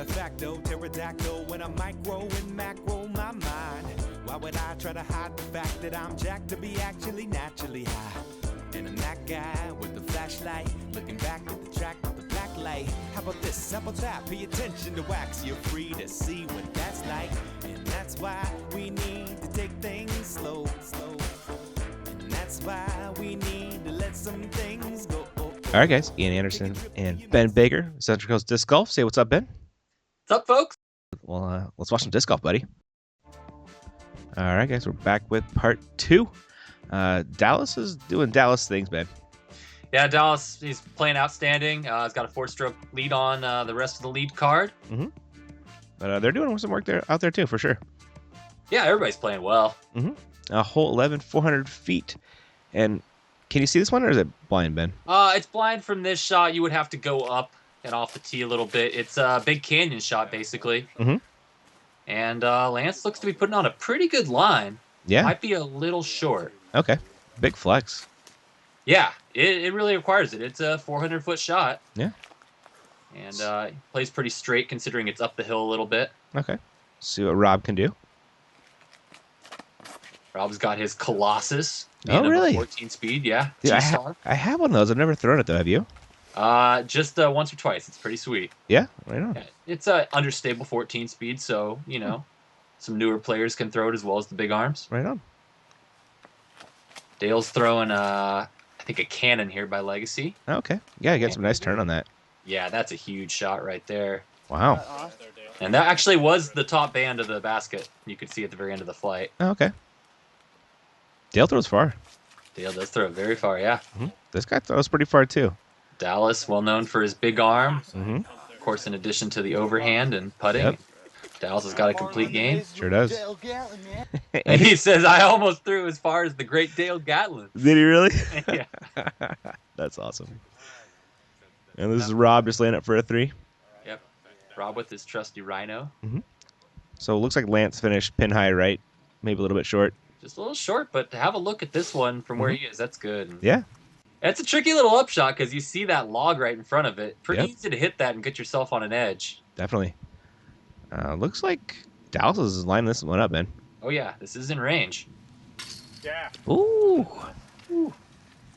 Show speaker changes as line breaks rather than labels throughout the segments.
de facto pterodactyl when I'm micro and macro my mind. Why would I try to hide the fact that I'm jacked to be actually naturally high? And I'm that guy with the flashlight, looking back at the track with the black light. How about this? How about that? Pay attention to wax. You're free to see what that's like. And that's why we need to take things slow, slow. And that's why we need to let some things go.
All right, guys. Ian Anderson and Ben Baker, Central Coast Disc Golf. Say what's up, Ben.
What's up, folks?
Well, let's watch some disc golf, buddy. All right, guys. We're back with part 2. Dallas is doing Dallas things, Ben.
Yeah, Dallas, he's playing outstanding. He's got a 4-stroke lead on the rest of the lead card.
Mm-hmm. But they're doing some work out there, too, for sure.
Yeah, everybody's playing well.
Mm-hmm. Hole 11, 400 feet. And can you see this one, or is it blind, Ben?
It's blind from this shot. You would have to go up and off the tee a little bit. It's a big canyon shot, basically.
Mm-hmm.
And Lance looks to be putting on a pretty good line.
Yeah.
Might be a little short.
Okay. Big flex.
Yeah, it really requires it. It's a 400-foot shot.
Yeah.
And he plays pretty straight considering it's up the hill a little bit.
Okay. See what Rob can do.
Rob's got his Colossus.
Oh, really?
14 speed, yeah.
Dude,
G-Star.
I have one of those. I've never thrown it, though. Have you?
Just once or twice. It's pretty sweet.
Yeah? Right on.
Yeah, it's a understable 14 speed, so, you know, some newer players can throw it as well as the big arms.
Right on.
Dale's throwing, I think, a cannon here by Legacy.
Okay. Yeah, you got some nice turn on that.
Yeah, that's a huge shot right there.
Wow.
And that actually was the top band of the basket. You could see at the very end of the flight.
Okay. Dale throws far.
Dale does throw it very far, yeah.
Mm-hmm. This guy throws pretty far, too.
Dallas, well known for his big arm.
Mm-hmm.
Of course, in addition to the overhand and putting.
Yep.
Dallas has got a complete game.
Sure does.
And he says, I almost threw as far as the great Dale Gatlin.
Did he really?
Yeah.
That's awesome. And this is Rob just laying up for a 3.
Yep. Rob with his trusty Rhino.
So it looks like Lance finished pin high right. Maybe a little bit short.
Just a little short, but to have a look at this one from where he is, that's good.
Yeah.
It's a tricky little upshot because you see that log right in front of it. Pretty
Yep.
easy to hit that and get yourself on an edge.
Definitely. Looks like Dallas is lining this one up, man.
Oh, yeah. This is in range.
Yeah.
Ooh.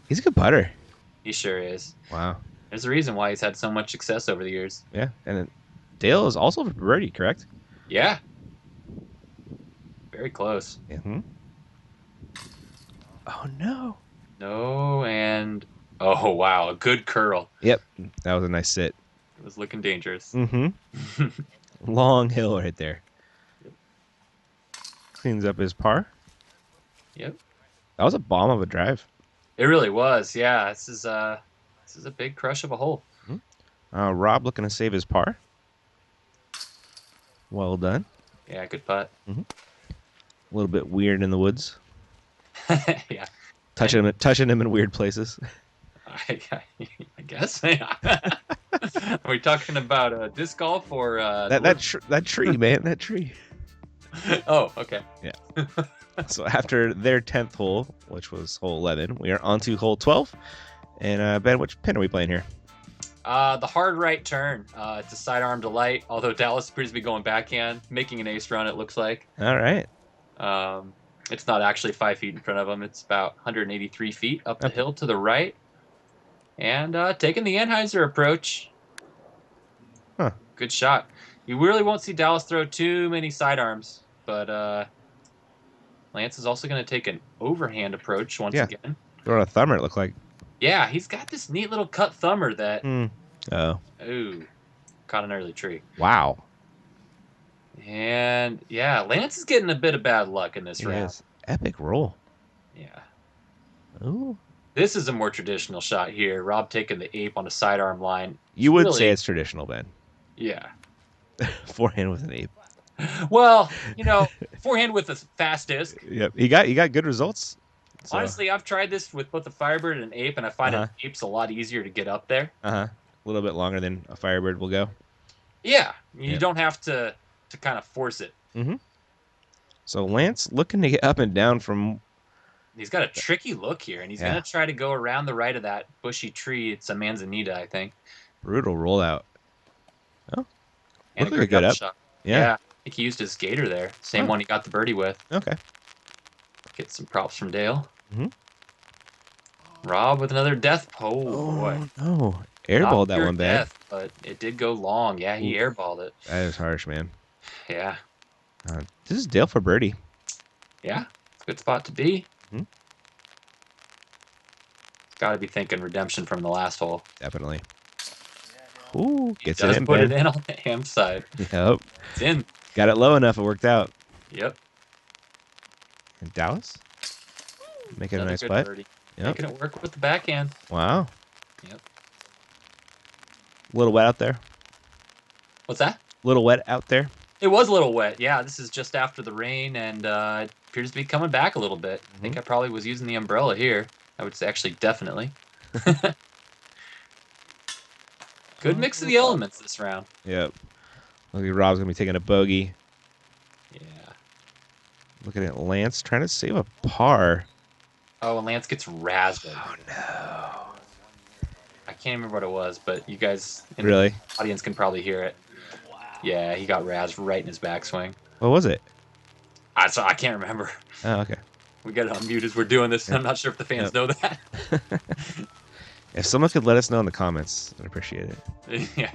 He's a good putter.
He sure is.
Wow.
There's a reason why he's had so much success over the years.
Yeah. And then Dale is also for birdie, correct?
Yeah. Very close.
Mm-hmm. Oh, no.
No, and... Oh, wow. A good curl.
Yep. That was a nice sit.
It was looking dangerous.
Mm-hmm. Long hill right there. Cleans up his par.
Yep.
That was a bomb of a drive.
It really was. Yeah, this is a big crush of a hole.
Rob looking to save his par. Well done.
Yeah, good putt.
A little bit weird in the woods.
Yeah.
Touching him in weird places.
I guess. Are we talking about disc golf or
That tree, man, that tree.
Oh, okay.
Yeah. So after their 10th hole, which was hole 11, we are on to hole 12. And Ben, which pin are we playing here?
The hard right turn. It's a sidearm delight, although Dallas appears to be going backhand, making an ace run, it looks like.
All right.
It's not actually 5 feet in front of him. It's about 183 feet up the hill to the right. And taking the Anheuser approach.
Huh.
Good shot. You really won't see Dallas throw too many sidearms, but Lance is also going to take an overhand approach once again.
Throwing a thumber, it looked like.
Yeah, he's got this neat little cut thumber that...
Oh.
Ooh. Caught an early tree.
Wow.
And, yeah, Lance is getting a bit of bad luck in this round.
Is. Epic roll.
Yeah.
Ooh.
This is a more traditional shot here. Rob taking the ape on a sidearm line.
You would say it's traditional, Ben.
Yeah.
Forehand with an ape.
Well, you know, forehand with a fast disc.
Yep. You got good results. So.
Honestly, I've tried this with both a Firebird and an ape, and I find an ape's a lot easier to get up there.
A little bit longer than a Firebird will go.
Yeah. You don't have to kind of force it.
So Lance looking to get up and down from...
He's got a tricky look here, and he's going to try to go around the right of that bushy tree. It's a manzanita, I think.
Brutal rollout. Oh.
and
Looked like a good up.
shot.
Yeah.
I think he used his gator there. Same
Oh.
one he got the birdie with.
Okay.
Get some props from Dale.
Mhm.
Rob with another death. Oh, boy.
no. Airballed
Not
that
pure
one bad.
death, but it did go long. Yeah, he airballed it.
That is harsh, man.
Yeah.
This is Dale for birdie.
Yeah. It's a good spot to be.
Mhm.
Got to be thinking redemption from the last hole.
Definitely. Ooh,
He
gets
does
it in,
put
Ben.
it in on the ham side.
Yep.
It's in.
Got it low enough. It worked out.
Yep.
And Dallas? Making a
Another
nice
good
putt.
birdie.
Yep.
Making it work with the backhand.
Wow.
Yep.
A little wet out there.
What's that?
Little wet out there.
It was a little wet. Yeah, this is just after the rain, and it appears to be coming back a little bit. I think I probably was using the umbrella here. I would say actually definitely. Good mix of the elements this round.
Yep. Look at Rob's going to be taking a bogey.
Yeah.
Looking at Lance trying to save a par.
Oh, and Lance gets razzed.
Oh, no.
I can't remember what it was, but you guys in
Really?
the audience can probably hear it. Yeah, he got razzed right in his backswing.
What was it?
I can't remember.
Oh, okay.
We got to unmute as we're doing this. I'm not sure if the fans
Yep.
know that.
If someone could let us know in the comments, I'd appreciate it.
Yeah.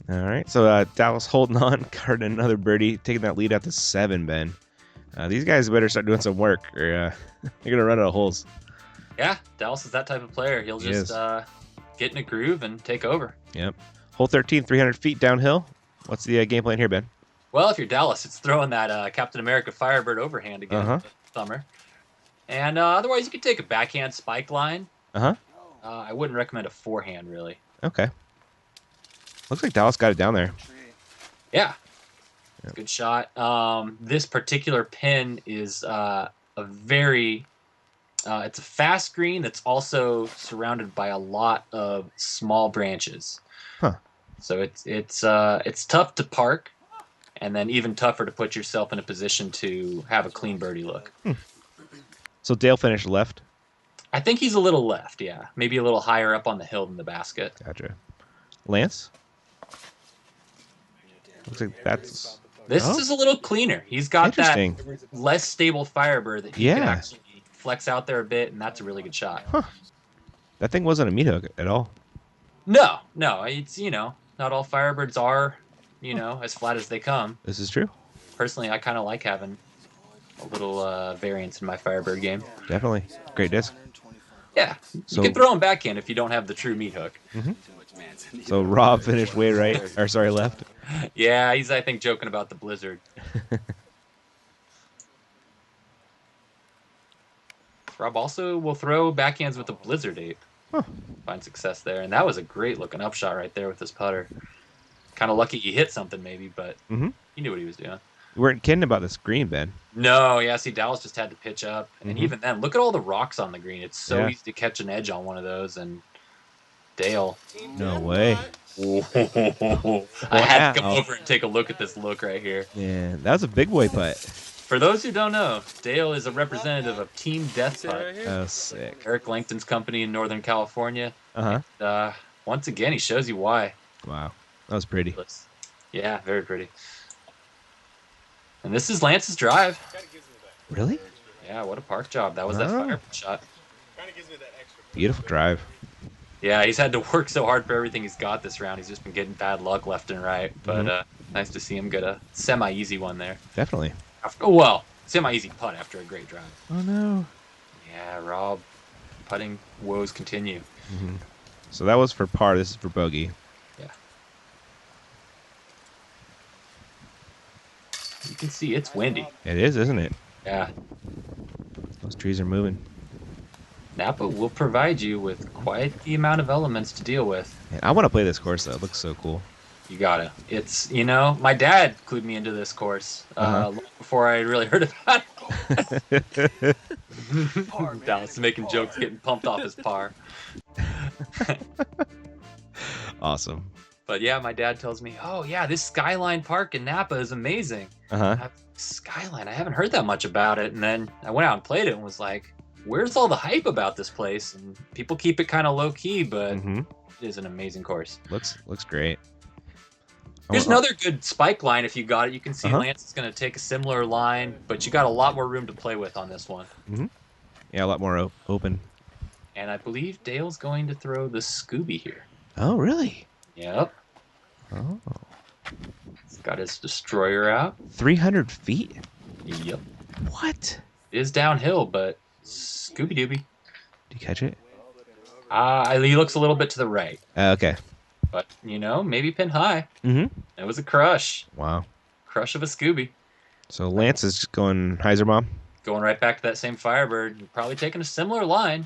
All right. So Dallas holding on, carding another birdie, taking that lead out to 7, Ben. These guys better start doing some work, or they're going to run out of holes.
Yeah, Dallas is that type of player. He'll
He
just
is.
get in a groove and take over.
Yep. Hole 13, 300 feet downhill. What's the game plan here, Ben?
Well, if you're Dallas, it's throwing that Captain America Firebird overhand again
Uh-huh.
this summer. And otherwise, you could take a backhand spike line.
Uh-huh.
I wouldn't recommend a forehand, really.
Okay. Looks like Dallas got it down there.
Yeah. It's
Yep.
a good shot. This particular pin is a very... it's a fast green that's also surrounded by a lot of small branches.
Huh.
So it's tough to park, and then even tougher to put yourself in a position to have a clean birdie look.
So Dale finished left.
I think he's a little left, yeah. Maybe a little higher up on the hill than the basket.
Gotcha. Lance? Looks like that's...
This
Oh.
is a little cleaner. He's got that
Interesting.
less stable Firebird that he can
Yeah.
actually flex out there a bit, and that's a really good shot.
That thing wasn't a meat hook at all.
No, it's, not all Firebirds are, as flat as they come.
This is true.
Personally, I kind of like having a little variance in my Firebird game.
Definitely. Great disc.
Yeah,
So-
you can throw him backhand if you don't have the true meat hook.
So Rob finished way right, or sorry, left.
Yeah, he's, I think, joking about the blizzard. Rob also will throw backhands with the blizzard ape.
Huh.
Find success there. And that was a great looking upshot right there with this putter. Kind of lucky he hit something maybe, but
Mhm.
he knew what he was doing.
We weren't kidding about this green, Ben.
No, yeah, see, Dallas just had to pitch up. And
Mhm.
even then, look at all the rocks on the green. It's so
Yeah.
easy to catch an edge on one of those. And Dale.
No way.
I had to come
Wow.
over and take a look at this look right here.
Yeah, that was a big boy putt.
For those who don't know, Dale is a representative of Team Death Putt,
That was sick.
Eric Langton's company in Northern California.
Uh-huh.
Once again, he shows you why.
Wow. That was pretty.
Yeah, very pretty. And this is Lance's drive.
Really?
Yeah, what a park job. That was that
Oh.
fire shot.
Beautiful drive.
Yeah, he's had to work so hard for everything he's got this round. He's just been getting bad luck left and right. But nice to see him get a semi-easy one there.
Definitely.
Semi-easy putt after a great drive.
Oh, no.
Yeah, Rob, putting woes continue.
Mm-hmm. So that was for par. This is for bogey.
Yeah. You can see it's windy.
It is, isn't it?
Yeah.
Those trees are moving.
Napa will provide you with quite the amount of elements to deal with.
Man, I want to play this course, though. It looks so cool.
You gotta. It's, my dad clued me into this course long before I really heard about it. Dallas is making jokes, getting pumped off his par.
Awesome.
But yeah, my dad tells me, oh yeah, this Skyline Park in Napa is amazing.
Uh-huh.
Skyline, I haven't heard that much about it. And then I went out and played it and was like, where's all the hype about this place? And people keep it kind of low key, but
Mm-hmm.
It is an amazing course.
Looks great.
Here's another good spike line if you got it. You can see
Uh-huh.
Lance is going to take a similar line, but you got a lot more room to play with on this one.
Yeah, a lot more open.
And I believe Dale's going to throw the Scooby here.
Oh, really?
Yep.
Oh.
He's got his destroyer out.
300 feet?
Yep.
What?
It is downhill, but Scooby Dooby.
Did you catch it?
He looks a little bit to the right.
Okay.
But, maybe pin high.
Mm-hmm.
It was a crush.
Wow.
Crush of a Scooby.
So Lance is just going Heiser Bomb.
Going right back to that same Firebird. Probably taking a similar line.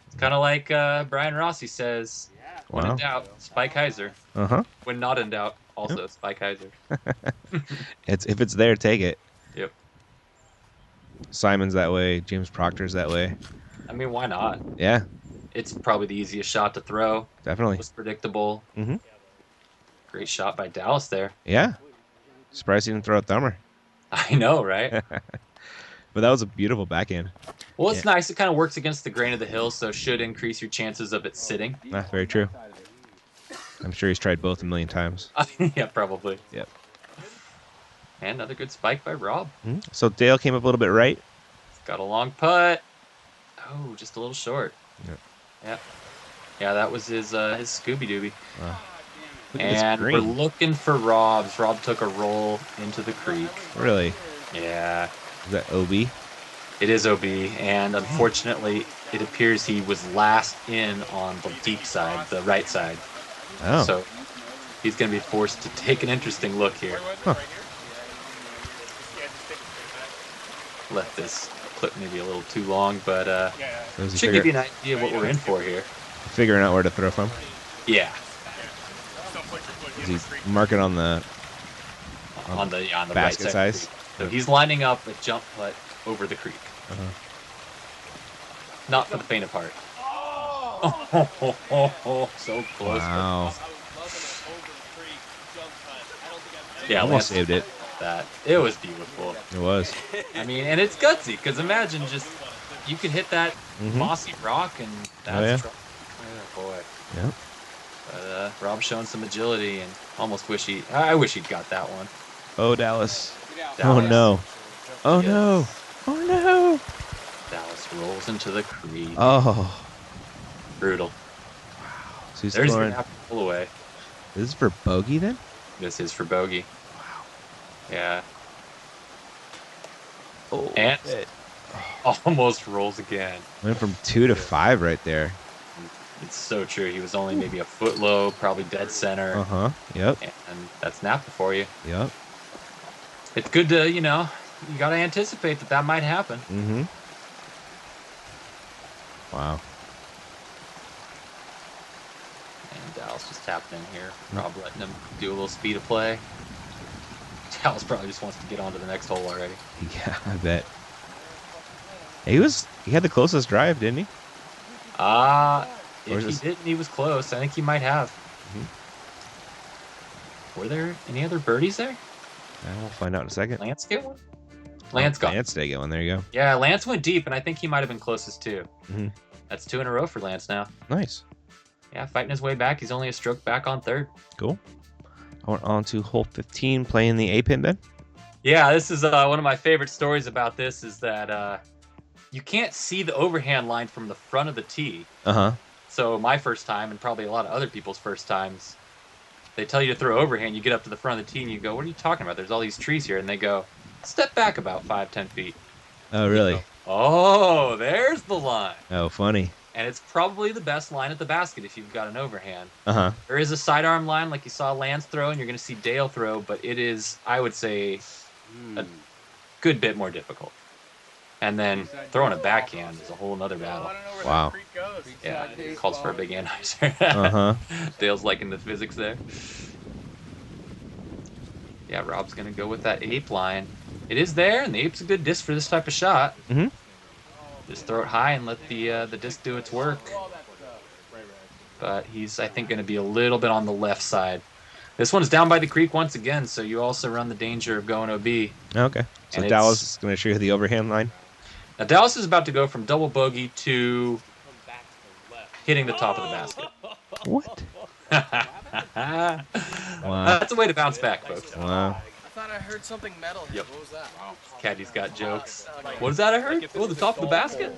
It's kind of like Brian Rossi says, when in doubt, Spike Heiser.
Uh-huh.
When not in doubt, also Spike Heiser.
If it's there, take it.
Yep.
Simon's that way. James Proctor's that way.
I mean, why not?
Yeah,
It's probably the easiest shot to throw.
definitely.
Most predictable.
Mm-hmm.
Great shot by Dallas there.
Yeah. Surprised he didn't throw a thumber.
I know, right?
But that was a beautiful backhand.
Well, it's nice. It kind of works against the grain of the hill, so should increase your chances of it sitting.
That's very true. I'm sure he's tried both a million times.
Yeah, probably.
Yep.
And another good spike by Rob.
So Dale came up a little bit right.
He's got a long putt. Oh, just a little short.
Yep.
Yeah. Yeah, that was his Scooby Dooby.
Look at this
And we're
green.
looking for Rob's. Rob took a roll into the creek.
Really?
Yeah.
Is that OB?
It is OB, and unfortunately, it appears he was last in on the deep side, the right side.
Oh.
So he's going to be forced to take an interesting look here.
Huh.
Left this clip maybe a little too long, but
So is he
should give you an idea of what we're in for here.
figuring out where to throw from?
Yeah,
Is he marking on the
on the right
basket
side. Of the
size?
creek. So he's lining up a jump putt over the creek.
Uh-huh.
Not for the faint of heart. So close.
Wow.
Yeah,
Almost
Lance
saved it.
that. It was beautiful.
It was.
I mean, and it's gutsy because imagine just you can hit that mossy rock and that's
yeah.
Oh boy.
Yeah.
But Rob's showing some agility and almost wish I wish he'd got that one.
Oh, Dallas. Oh,
Dallas.
no. Oh,
Yes.
no. Oh, no.
Dallas rolls into the creek.
Oh.
Brutal.
So he's
There's your
going.
half pull away.
This is for bogey then?
This is for bogey.
Wow.
Yeah.
Oh.
And almost rolls again.
Went from 2 to 5 right there.
It's so true. He was only maybe a foot low, probably dead center.
Uh-huh. Yep.
And that's Napa for you.
Yep.
It's good to, you got to anticipate that might happen.
Mm-hmm. Wow.
And Dallas just tapping in here. Rob letting him do a little speed of play. Dallas probably just wants to get on to the next hole already.
Yeah, I bet. He had the closest drive, didn't he? Or
If
is
he
this-
didn't, he was close. I think he might have. Were there any other birdies there?
We'll find out in a second.
Lance get one? Lance got
Lance did get one. There you go.
Yeah, Lance went deep, and I think he might have been closest too.
Mhm.
That's 2 in a row for Lance now.
Nice.
Yeah, fighting his way back. He's only a stroke back on third.
Cool. I went on to hole 15 playing the A-pin then.
Yeah, this is one of my favorite stories about this is that you can't see the overhand line from the front of the tee.
Uh-huh.
So my first time, and probably a lot of other people's first times, they tell you to throw overhand. You get up to the front of the tee and you go, what are you talking about? There's all these trees here. And they go, step back about 5-10 feet.
Oh, really?
Oh, there's the line.
Oh, funny.
And it's probably the best line at the basket if you've got an overhand.
Uh-huh.
There is a sidearm line like you saw Lance throw, and you're going to see Dale throw, but it is, I would say, a good bit more difficult. And then throwing a backhand is a whole nother battle.
Wow.
Yeah, it calls for a big anhyzer.
Uh-huh.
Dale's liking the physics there. Yeah, Rob's going to go with that ape line. It is there, and the ape's a good disc for this type of shot.
Mm-hmm.
Just throw it high and let the disc do its work. But he's, I think, going to be a little bit on the left side. This one's down by the creek once again, so you also run the danger of going OB.
Okay. So
And
Dallas
it's-
is going to show you the overhand line.
Now, Dallas is about to go from double bogey to hitting the top of the basket.
What?
That's a way to bounce back, folks.
Wow.
I thought I heard something metal.
Yep.
What was that?
Caddy's got jokes. What is that I heard? Oh, the top of the basket?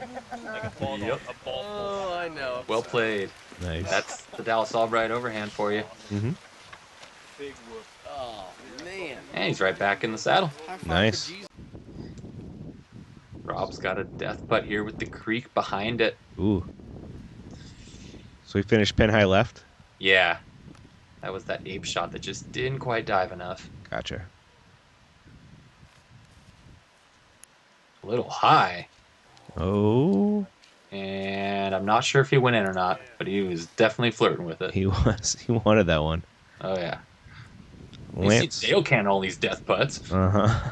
Yep.
Oh, I know.
Well played.
Nice.
That's the Dallas Albright overhand for you.
Mm-hmm.
Oh, man.
And he's right back in the saddle.
High five
Nice.
for Jesus.
Rob's got a death putt here with the creek behind it.
Ooh. So we finished pin high left.
Yeah. That was that ape shot that just didn't quite dive enough.
Gotcha.
A little high.
Oh,
And I'm not sure if he went in or not, but he was definitely flirting with it.
he was. He wanted that one.
Oh, yeah.
Lance.
Dale can all these death putts.
Uh-huh.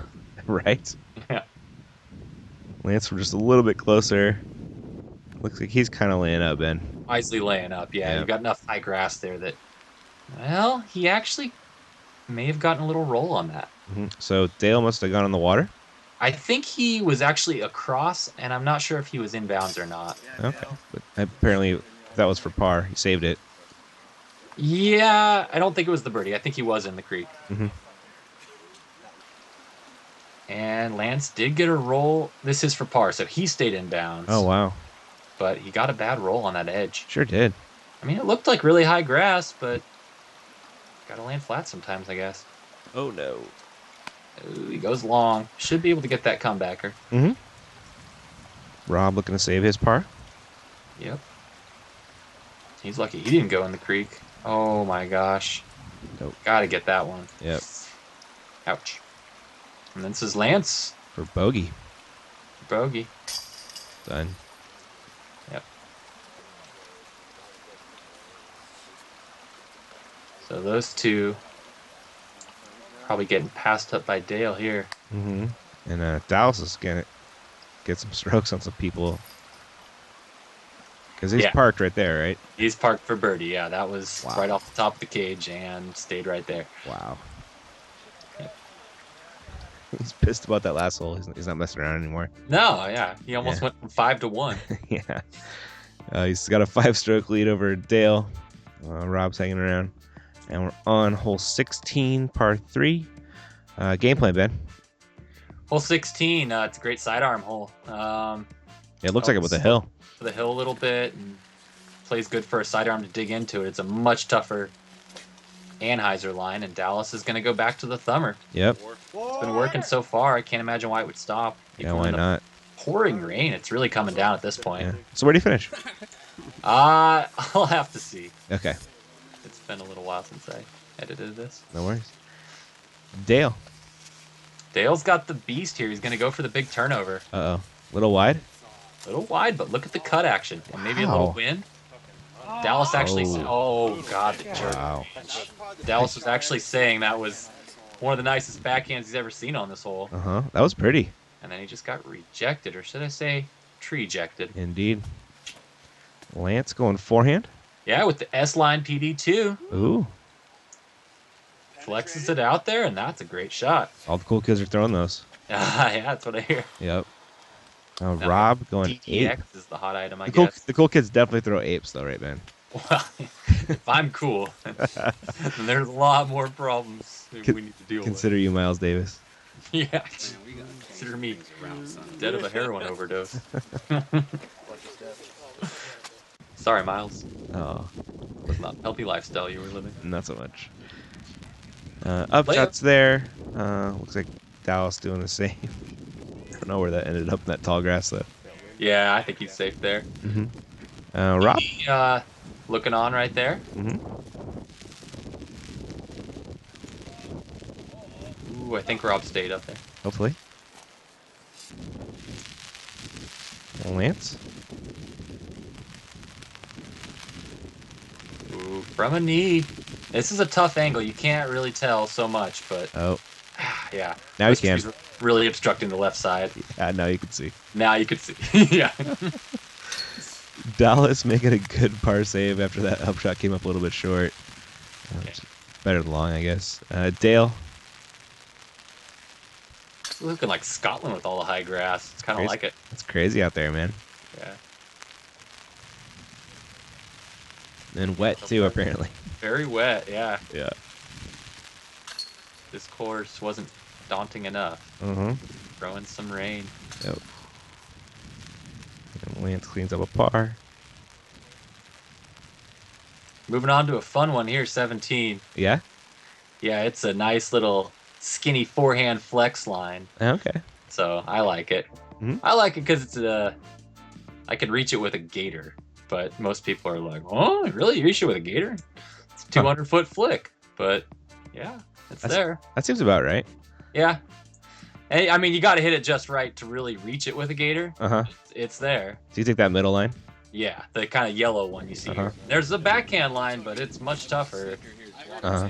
Right?
Yeah.
Lance, we're just a little bit closer. Looks like he's kind of laying up, Ben.
Wisely laying up. Yeah,
Yep.
you've got enough high grass there that, well, he actually may have gotten a little roll on that.
So Dale must have gone on the water.
I think he was actually across, and I'm not sure if he was inbounds or not.
Okay. But apparently that was for par. He saved it.
Yeah, I don't think it was the birdie. I think he was in the creek.
Mhm.
And Lance did get a roll. This is for par, so he stayed inbounds.
Oh, wow.
But he got a bad roll on that edge.
Sure did.
I mean, it looked like really high grass, but gotta land flat sometimes, I guess.
Oh, no.
Ooh, he goes long. Should be able to get that comebacker.
Mm-hmm. Rob looking to save his par.
Yep. He's lucky he didn't go in the creek. Oh my gosh.
Nope.
Gotta get that one.
Yep.
Ouch. And this is Lance.
For bogey.
Bogey.
Done.
Yep. So those two probably getting passed up by Dale here.
Mm-hmm. And Dallas is going to get some strokes on some people. Because he's
Yeah.
parked right there, right?
He's parked for birdie. Yeah, that was
Wow.
right off the top of the cage and stayed right there.
Wow.
Yep.
He's pissed about that last hole. He's not messing around anymore.
No, yeah. He almost
Yeah.
went from 5 to 1.
Yeah. He's got a 5-stroke lead over Dale. Rob's hanging around. And we're on hole 16, par 3. Game plan, Ben.
Hole 16, it's a great sidearm hole.
It looks like it with a hill.
For the hill a little bit and plays good for a sidearm to dig into it. It's a much tougher Anheuser line, and Dallas is going to go back to the thumber.
Yep.
It's been working so far. I can't imagine why it would stop.
Yeah,
Even
why
in the
not?
pouring rain, it's really coming down at this point.
Yeah. So where do you finish?
I'll have to see.
Okay.
It's been a little while since I edited this.
No worries. Dale.
Dale's got the beast here. He's going to go for the big turnover.
Uh-oh. Little wide?
A little wide, but look at the cut action. And maybe a little
Wow.
wind. Dallas actually said, oh, God, the jerk.
Wow.
Dallas was actually saying that was one of the nicest backhands he's ever seen on this hole.
Uh-huh. That was pretty.
And then he just got rejected, or should I say tree-ejected.
Indeed. Lance going forehand.
Yeah, with the S-line PD2.
Ooh.
Flexes it out there, and that's a great shot.
All the cool kids are throwing those.
Yeah, that's what I hear.
Yep. Rob going
DTX
8.
is the hot item, I
The
guess.
cool kids definitely throw apes, though, right, man?
Well, if I'm cool, then there's a lot more problems we need to deal
Consider you Miles Davis.
with. Yeah, consider me dead of a heroin overdose. Sorry, Miles.
Oh,
Was not healthy lifestyle you were living.
not so much. Upshots there. Looks like Dallas doing the same. I don't know where that ended up in that tall grass, though.
Yeah, I think he's safe there.
Mm-hmm. Rob?
He, looking on right there.
Mm-hmm.
Ooh, I think Rob stayed up there.
Hopefully. Lance?
Ooh, from a knee. This is a tough angle. You can't really tell so much, but
Oh,
yeah.
now you
This
can.
tree's really obstructing the left side.
Yeah, now you can see.
Now you can see. Yeah.
Dallas making a good par save after that upshot came up a little bit short.
Okay.
Better than long, I guess. Dale.
It's looking like Scotland with all the high grass. It's kind of
Crazy.
like it.
It's crazy out there, man.
Yeah.
And wet too, apparently.
Very wet, yeah.
Yeah.
This course wasn't daunting enough.
Uh-huh.
Throwing some rain.
Yep. And Lance cleans up a par.
Moving on to a fun one here, 17.
Yeah?
Yeah, it's a nice little skinny forehand flex line.
Okay.
So I like it.
Mhm.
I like it because it's I can reach it with a gator. But most people are like, oh, really? You reach it with a gator? It's a 200-foot flick. But yeah, it's there.
That seems about right.
Yeah. Hey, I mean, you got to hit it just right to really reach it with a gator.
Uh-huh.
It's there.
So you take that middle line?
Yeah, the kind of yellow one you see.
Uh-huh.
There's the backhand line, but it's much tougher.
Uh-huh.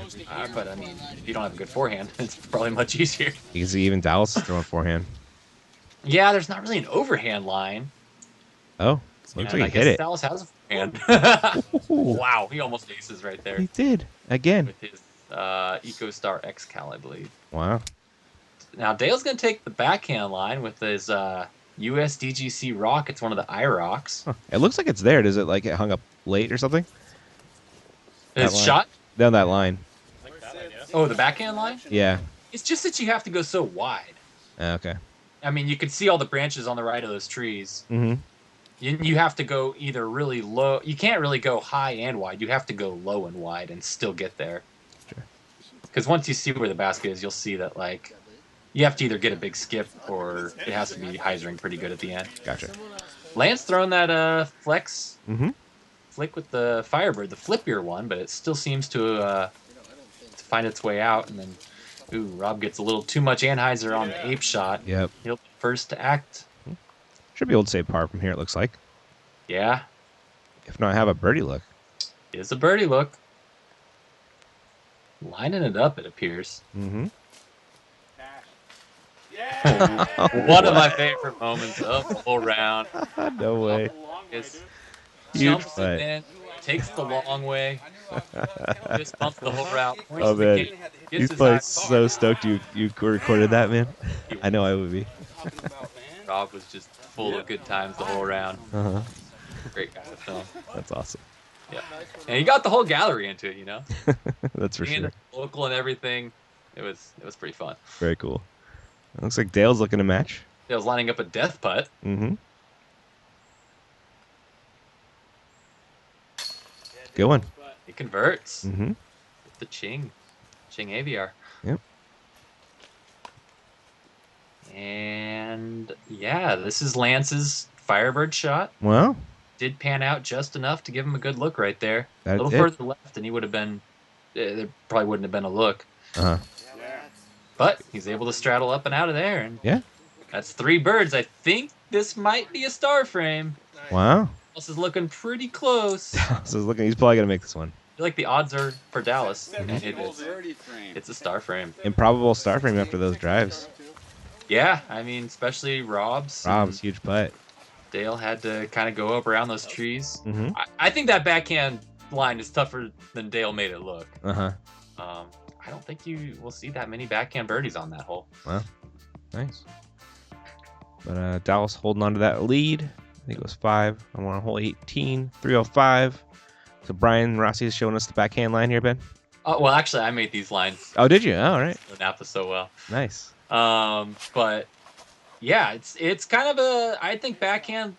But I mean, if you don't have a good forehand, it's probably much easier.
You can see even Dallas throwing forehand.
Yeah, there's not really an overhand line.
Oh, looks
And
like
I
he hit
guess
it.
Dallas has a forehand.
Ooh,
Wow, he almost aces right there
he did. Again.
with his EcoStar XCal, I believe.
Wow.
Now Dale's gonna take the backhand line with his USDGC Rock. It's one of the iRocks.
Huh. It looks like it's there. Does it like it hung up late or something?
His
That line.
shot.
Down that line.
Oh, the backhand line.
Yeah.
It's just that you have to go so wide.
Okay.
I mean, you can see all the branches on the right of those trees.
Mm-hmm.
You have to go either really low. You can't really go high and wide. You have to go low and wide and still get there.
Sure.
Because once you see where the basket is, you'll see that like you have to either get a big skip or it has to be hyzering pretty good at the end.
Gotcha.
Lance throwing that flex
Mm-hmm.
flick with the Firebird, the flippier one, but it still seems to find its way out. And then, ooh, Rob gets a little too much Anheuser on the ape shot.
Yep.
He'll be first to act.
Should be able to save par from here, it looks like.
Yeah,
If not, have a birdie look.
is a birdie look. Lining it up, it appears.
Mm-hmm.
One of my favorite moments of the whole round.
No way.
Is
Huge
jumps
play.
it in, takes the long way, just bumps the whole route. points
Oh,
to the
man.
gate, gets
He's
his
probably
eye-
so stoked you recorded that, man. I know I would be.
Rob was just full of good times the whole round.
Uh-huh.
Great guy to film.
That's awesome.
Yeah, and he got the whole gallery into it. You know,
That's for
being
sure.
local and everything. It was pretty fun.
Very cool. Looks like Dale's looking to match.
He was lining up a death putt.
Mm-hmm. Good one.
He converts
Mm-hmm.
with the Ching AVR.
Yep.
And yeah, this is Lance's Firebird shot.
Well,
Did pan out just enough to give him a good look right there.
That
a little
did.
further left, and he would have been. There probably wouldn't have been a look.
uh-huh.
But he's able to straddle up and out of there, and
Yeah.
that's 3 birds. I think this might be a star frame.
Wow.
This is looking pretty close. I
So he's probably gonna make this one.
feel like the odds are for Dallas.
Mm-hmm.
And it is. It's a star frame.
Improbable star frame after those drives.
Yeah, I mean, especially Rob's.
Rob's huge putt.
Dale had to kind of go up around those trees.
Mm-hmm.
I think that backhand line is tougher than Dale made it look.
Uh-huh.
I don't think you will see that many backhand birdies on that hole.
Nice. But Dallas holding on to that lead. I think it was 5. I'm on hole 18, 305. So Brian Rossi is showing us the backhand line here, Ben.
Oh, well, actually, I made these lines
Oh, did you? Oh, all right.
in Napa so well.
Nice.
But yeah, it's kind of I think backhand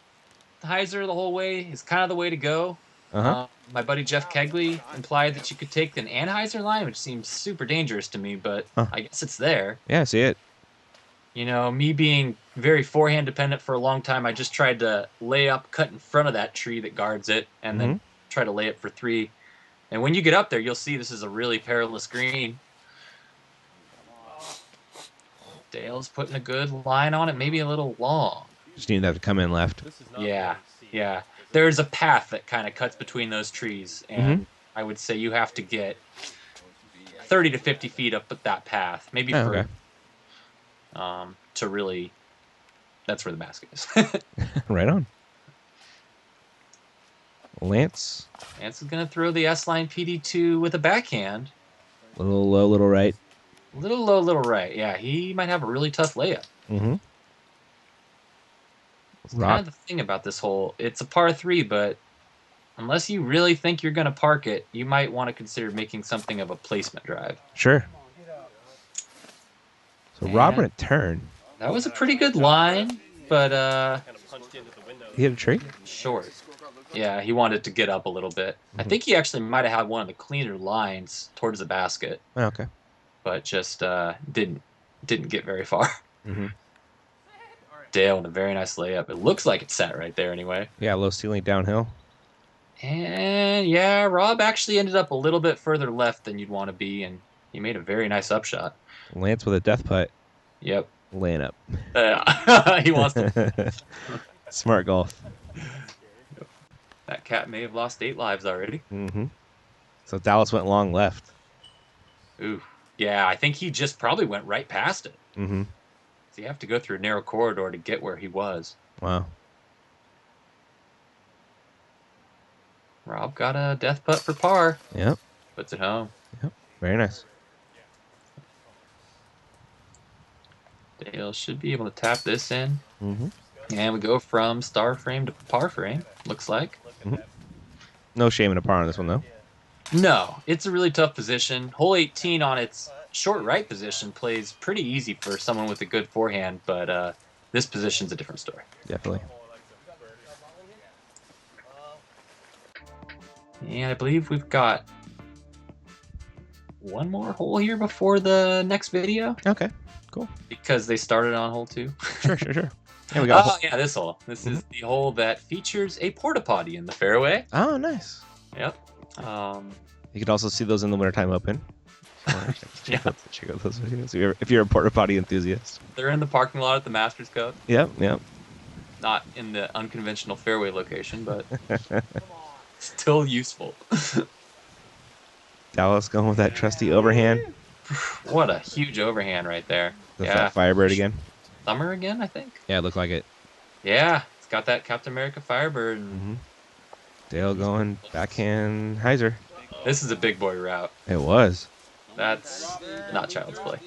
hyzer the whole way is kind of the way to go.
Uh-huh.
My buddy Jeff Kegley implied that you could take an Anheuser line, which seems super dangerous to me, but
Huh.
I guess it's there.
Yeah, I see it.
You know, me being very forehand dependent for a long time, I just tried to lay up, cut in front of that tree that guards it, and then try to lay it for 3. And when you get up there, you'll see this is a really perilous green. Dale's putting a good line on it, maybe a little long.
Just need that to come in left.
Yeah, yeah. There's a path that kind of cuts between those trees, and I would say you have to get 30 to 50 feet up that path, maybe
Oh,
further,
okay.
to really. That's where the basket is.
Right on. Lance,
Lance is gonna throw the S line PD2 with a backhand,
little low, little right.
little low, little right. Yeah, he might have a really tough layup.
Mm-hmm.
Kind of the thing about this hole. It's a par 3, but unless you really think you're going to park it, you might want to consider making something of a placement drive.
Sure. So Rob
And
ran a turn.
that was a pretty good line, but
He hit a tree?
short. Yeah, he wanted to get up a little bit. I
Mhm.
think he actually might have had one of the cleaner lines towards the basket,
Oh, okay.
but just didn't get very far.
Mm-hmm.
Dale with a very nice layup. It looks like it sat right there anyway.
Yeah, low ceiling downhill.
And yeah, Rob actually ended up a little bit further left than you'd want to be, and he made a very nice upshot.
Lance with a death putt.
Yep.
Laying up.
He wants to.
Smart golf.
That cat may have lost 8 lives already.
Mm-hmm. So Dallas went long left.
Ooh. Yeah, I think he just probably went right past it.
Mm-hmm.
So you have to go through a narrow corridor to get where he was.
Wow.
Rob got a death putt for par.
Yep.
Puts it home.
Very nice.
Dale should be able to tap this in.
Mm-hmm.
And we go from star frame to par frame, looks like.
No shame in a par on this one, though.
No, it's a really tough position. Hole 18 on its short right position plays pretty easy for someone with a good forehand, but this position's a different story.
Definitely.
And I believe we've got one more hole here before the next video,
Okay.
because they started on hole 2.
Sure. Yeah, we got.
Oh, yeah, this hole. This is the hole that features a porta potty in the fairway.
Oh, nice.
Yep.
You could also see those in the Wintertime Open.
Yeah.
Check out those videos if you're a porta potty enthusiast.
They're in the parking lot at the Masters Cup.
Yep.
Not in the unconventional fairway location, but still useful.
Dallas going with that trusty overhand.
What a huge overhand right there.
That's
Yeah.
that Firebird again.
Summer again, I think.
Yeah, it looked like it.
Yeah, it's got that Captain America Firebird. And
Mm-hmm. Dale going backhand hyzer.
this is a big boy route.
It was.
That's not child's play.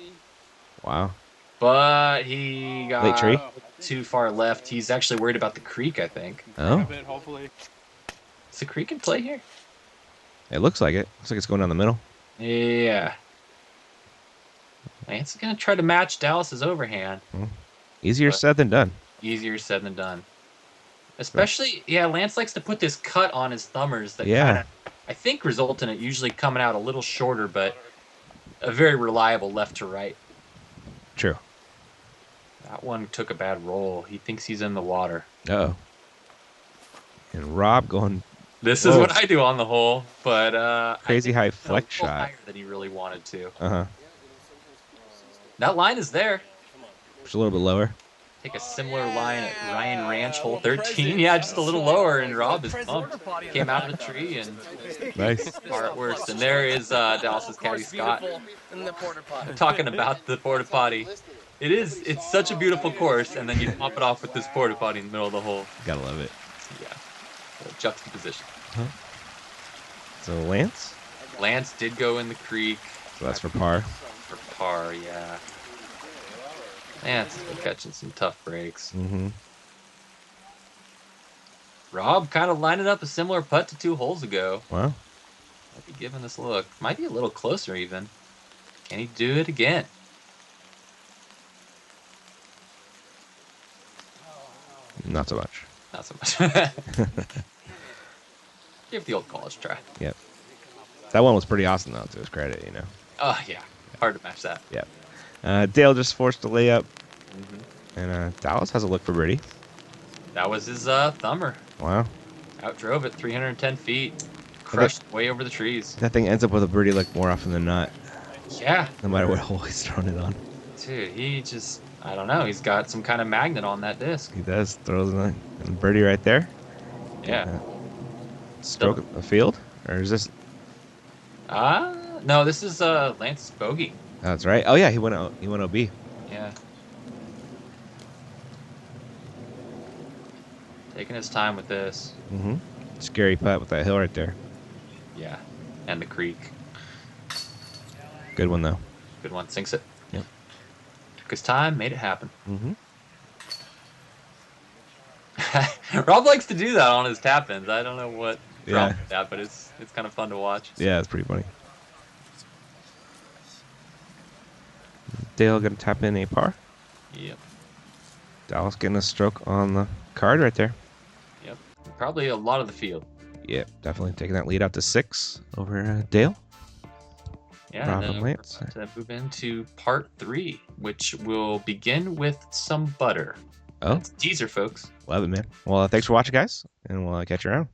Wow.
But he got
Late tree?
too far left. He's actually worried about the creek, I think.
Oh,
Hopefully.
Is the creek in play here?
it looks like it. Looks like it's going down the middle.
Yeah. Lance is going to try to match Dallas's overhand.
Easier
But-
said than done.
Easier said than done. Especially, yeah, Lance likes to put this cut on his thumbers that
Yeah.
kind of, I think, result in it usually coming out a little shorter, but a very reliable left to right.
True.
That one took a bad roll. He thinks he's in the water.
Uh-oh. And Rob going
This is
Whoa.
what I do on the hole, but
crazy
I
high
think he went a
flex
little
shot.
higher than he really wanted to.
Uh-huh.
That line is there.
Just a little bit lower.
Take a similar line at Ryan Ranch, hole 13. Yeah, just a little lower, and Rob is pumped. Came out of the tree and
Nice.
far worse. And there is Dallas's caddy Scott
In the porta potty.
talking about the porta potty. It's such a beautiful course, and then you top it off with this porta potty in the middle of the hole.
Gotta love it.
Yeah, the juxtaposition.
So Lance?
Lance did go in the creek
So that's for par.
for par, yeah. Lance has been catching some tough breaks.
Mm-hmm.
Rob kind of lined up a similar putt to 2 holes ago.
Wow.
Might be giving this a look. Might be a little closer even. Can he do it again?
Not so much.
Not so much. Give the old college try.
That one was pretty awesome, though, to his credit, you know.
Oh, yeah. Hard to match that.
Dale just forced a layup,
Mhm.
and Dallas has a look for birdie.
That was his thumber.
Wow.
Outdrove it 310 feet. Crushed way over the trees.
That thing ends up with a birdie like more often than not,
Yeah.
no matter what hole he's thrown it on.
Dude, he just, I don't know. He's got some kind of magnet on that disc.
He does. Throws in a birdie right there.
Yeah.
Stroke a field? Or is this...
No, this is Lance's bogey.
That's right. Oh, yeah, he went OB.
Yeah. Taking his time with this.
Mm-hmm. Scary putt with that hill right there.
Yeah. And the creek.
Good one, though.
Good one. Sinks it.
Yep.
Took his time, made it happen.
Mm-hmm.
Rob likes to do that on his tap ins. I don't know what problem with that, but it's kind of fun to watch.
Yeah, it's pretty funny. Dale gonna tap in a par.
Yep.
Dallas getting a stroke on the card right there.
Yep. Probably a lot of the field.
Yep, definitely taking that lead out to 6 over Dale.
Yeah,
Rob
and
and
then we're
Lance.
about to move into part 3, which will begin with some butter.
Oh,
That's a teaser, folks.
love it, man. Well, thanks for watching, guys, and we'll catch you around.